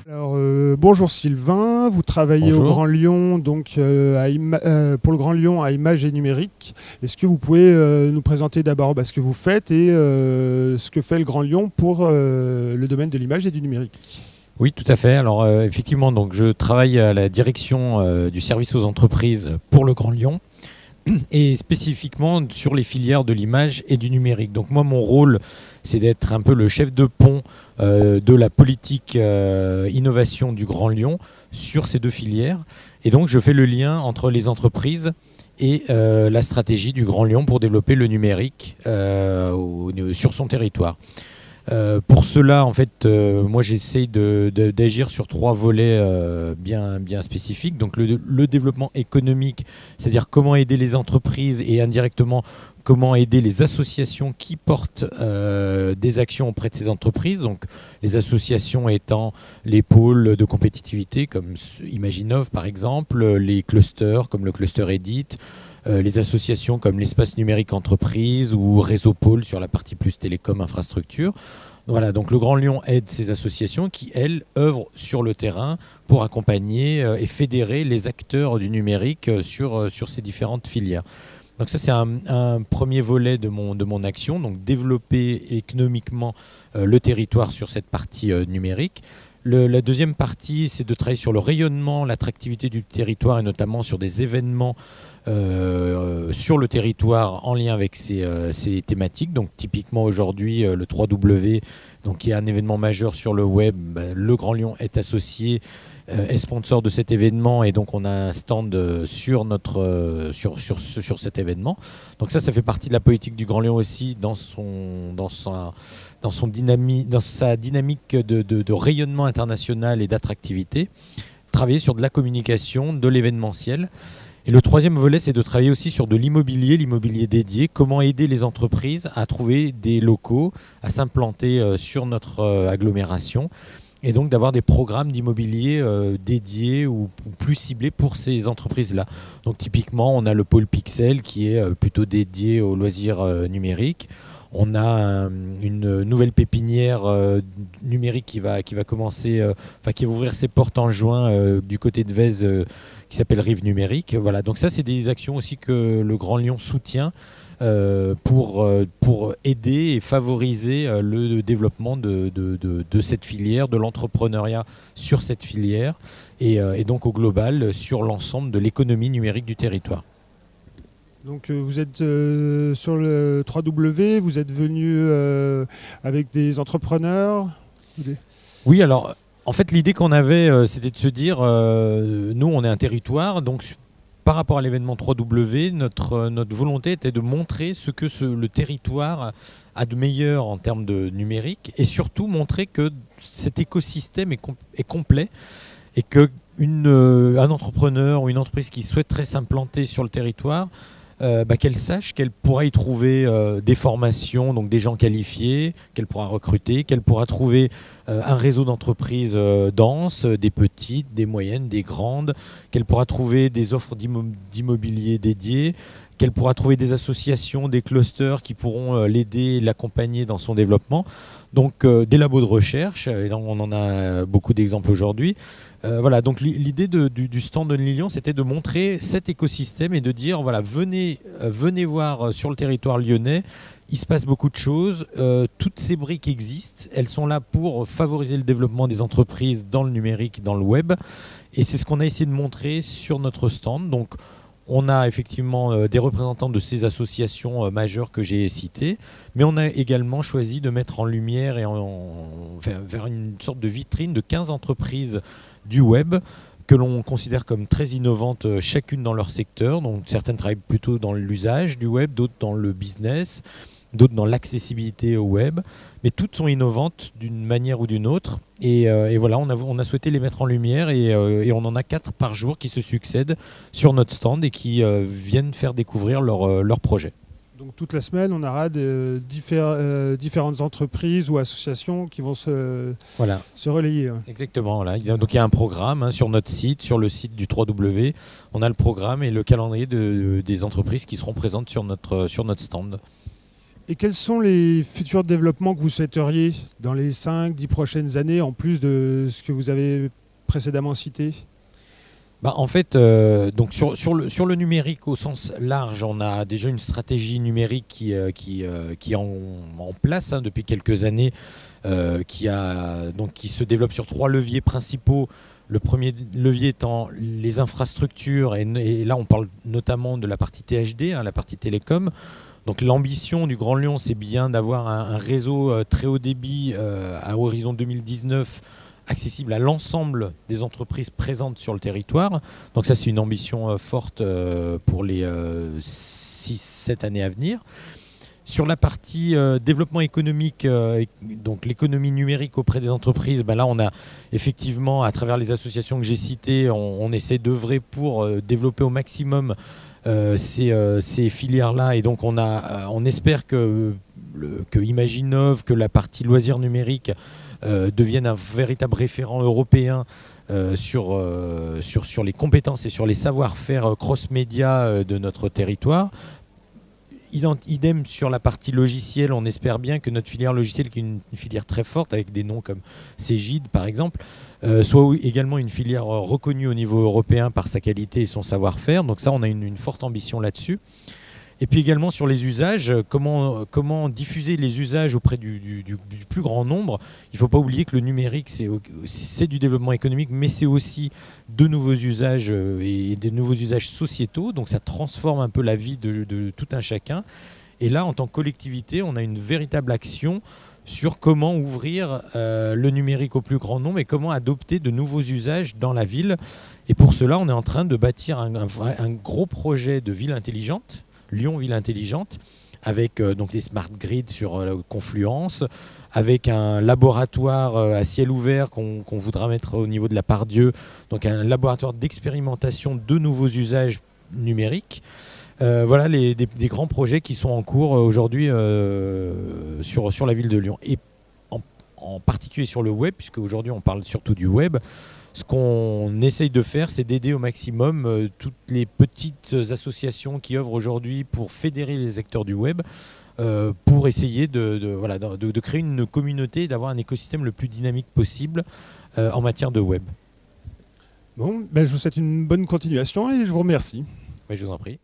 Alors, bonjour Sylvain, vous travaillez au Bonjour. Grand Lyon, donc pour le Grand Lyon à Images et Numérique. Est-ce que vous pouvez nous présenter d'abord ce que vous faites et ce que fait le Grand Lyon pour le domaine de l'image et du numérique? Oui, tout à fait. Alors effectivement, donc je travaille à la direction du service aux entreprises pour le Grand Lyon et spécifiquement sur les filières de l'image et du numérique. Donc moi, mon rôle, c'est d'être un peu le chef de pont de la politique innovation du Grand Lyon sur ces deux filières. Et donc, je fais le lien entre les entreprises et la stratégie du Grand Lyon pour développer le numérique sur son territoire. Pour cela, en fait, moi j'essaye d'agir sur trois volets bien spécifiques. Donc le développement économique, c'est-à-dire comment aider les entreprises et indirectement comment aider les associations qui portent des actions auprès de ces entreprises. Donc les associations étant les pôles de compétitivité comme Imaginov par exemple, les clusters comme le cluster Edit, les associations comme l'espace numérique entreprise ou Réseau Pôle sur la partie plus télécom infrastructure. Voilà, donc le Grand Lyon aide ces associations qui, elles, œuvrent sur le terrain pour accompagner et fédérer les acteurs du numérique sur ces différentes filières. Donc ça, c'est un premier volet de mon action, donc développer économiquement le territoire sur cette partie numérique. La deuxième partie, c'est de travailler sur le rayonnement, l'attractivité du territoire et notamment sur des événements sur le territoire en lien avec ces thématiques. Donc typiquement aujourd'hui, le 3W, donc, qui est un événement majeur sur le web, le Grand Lyon est associé, est sponsor de cet événement et donc on a un stand sur cet événement. Donc ça fait partie de la politique du Grand Lyon aussi dans sa dynamique de rayonnement international et d'attractivité, travailler sur de la communication, de l'événementiel. Et le troisième volet, c'est de travailler aussi sur de l'immobilier dédié, comment aider les entreprises à trouver des locaux, à s'implanter sur notre agglomération, et donc d'avoir des programmes d'immobilier dédiés ou plus ciblés pour ces entreprises-là. Donc typiquement, on a le pôle Pixel qui est plutôt dédié aux loisirs numériques. On a une nouvelle pépinière numérique qui va commencer, qui va ouvrir ses portes en juin du côté de Vèze, qui s'appelle Rive Numérique. Voilà, donc ça, c'est des actions aussi que le Grand Lyon soutient pour aider et favoriser le développement de cette filière, de l'entrepreneuriat sur cette filière et donc au global sur l'ensemble de l'économie numérique du territoire. Donc vous êtes sur le 3W, vous êtes venu avec des entrepreneurs Oui, alors en fait l'idée qu'on avait c'était de se dire, nous on est un territoire, donc par rapport à l'événement 3W, notre volonté était de montrer ce que le territoire a de meilleur en termes de numérique et surtout montrer que cet écosystème est complet et qu'un entrepreneur ou une entreprise qui souhaiterait s'implanter sur le territoire, qu'elle sache qu'elle pourra y trouver des formations, donc des gens qualifiés, qu'elle pourra recruter, qu'elle pourra trouver un réseau d'entreprises dense, des petites, des moyennes, des grandes, qu'elle pourra trouver des offres d'immobilier dédiées, qu'elle pourra trouver des associations, des clusters qui pourront l'aider et l'accompagner dans son développement. Donc des labos de recherche, et on en a beaucoup d'exemples aujourd'hui. Voilà, donc l'idée du stand de Lyon, c'était de montrer cet écosystème et de dire, voilà, venez voir sur le territoire lyonnais, il se passe beaucoup de choses, toutes ces briques existent, elles sont là pour favoriser le développement des entreprises dans le numérique, dans le web, et c'est ce qu'on a essayé de montrer sur notre stand. Donc on a effectivement des représentants de ces associations majeures que j'ai citées, mais on a également choisi de mettre en lumière et vers une sorte de vitrine de 15 entreprises du web que l'on considère comme très innovantes chacune dans leur secteur. Donc certaines travaillent plutôt dans l'usage du web, d'autres dans le business, d'autres dans l'accessibilité au web, mais toutes sont innovantes d'une manière ou d'une autre. Et voilà, on a souhaité les mettre en lumière et on en a 4 par jour qui se succèdent sur notre stand et qui viennent faire découvrir leur projet. Donc toute la semaine, on aura différentes entreprises ou associations qui vont Voilà, se relayer. exactement. Voilà. Donc il y a un programme sur notre site, sur le site du 3W. On a le programme et le calendrier des entreprises qui seront présentes sur notre stand. Et quels sont les futurs développements que vous souhaiteriez dans les 5-10 prochaines années, en plus de ce que vous avez précédemment cité ? En fait, donc sur le numérique au sens large, on a déjà une stratégie numérique qui est en place depuis quelques années, qui se développe sur 3 leviers principaux. Le premier levier étant les infrastructures, et là on parle notamment de la partie THD, la partie télécom. Donc l'ambition du Grand Lyon, c'est bien d'avoir un réseau très haut débit à horizon 2019, accessible à l'ensemble des entreprises présentes sur le territoire. Donc ça, c'est une ambition forte pour les 6-7 années à venir. Sur la partie développement économique, donc l'économie numérique auprès des entreprises, là on a effectivement, à travers les associations que j'ai citées, on essaie d'œuvrer pour développer au maximum ces filières-là. Et donc on espère que Imaginov, que la partie loisirs numériques deviennent un véritable référent européen sur les compétences et sur les savoir-faire cross-média de notre territoire. Idem sur la partie logicielle, on espère bien que notre filière logicielle, qui est une filière très forte avec des noms comme Cegid par exemple, soit également une filière reconnue au niveau européen par sa qualité et son savoir-faire. Donc ça, on a une forte ambition là-dessus. Et puis également sur les usages, comment diffuser les usages auprès du plus grand nombre. Il ne faut pas oublier que le numérique, c'est du développement économique, mais c'est aussi de nouveaux usages et des nouveaux usages sociétaux. Donc ça transforme un peu la vie de tout un chacun. Et là, en tant que collectivité, on a une véritable action sur comment ouvrir le numérique au plus grand nombre et comment adopter de nouveaux usages dans la ville. Et pour cela, on est en train de bâtir un gros projet de ville intelligente, Lyon Ville Intelligente, avec donc les smart grids sur Confluence, avec un laboratoire à ciel ouvert qu'on voudra mettre au niveau de la Pardieu, donc un laboratoire d'expérimentation de nouveaux usages numériques. Voilà des grands projets qui sont en cours aujourd'hui sur la ville de Lyon. Et en particulier sur le web, puisque aujourd'hui on parle surtout du web. Ce qu'on essaye de faire, c'est d'aider au maximum toutes les petites associations qui œuvrent aujourd'hui pour fédérer les acteurs du web, pour essayer de créer une communauté et d'avoir un écosystème le plus dynamique possible en matière de web. Bon, je vous souhaite une bonne continuation et je vous remercie. Je vous en prie.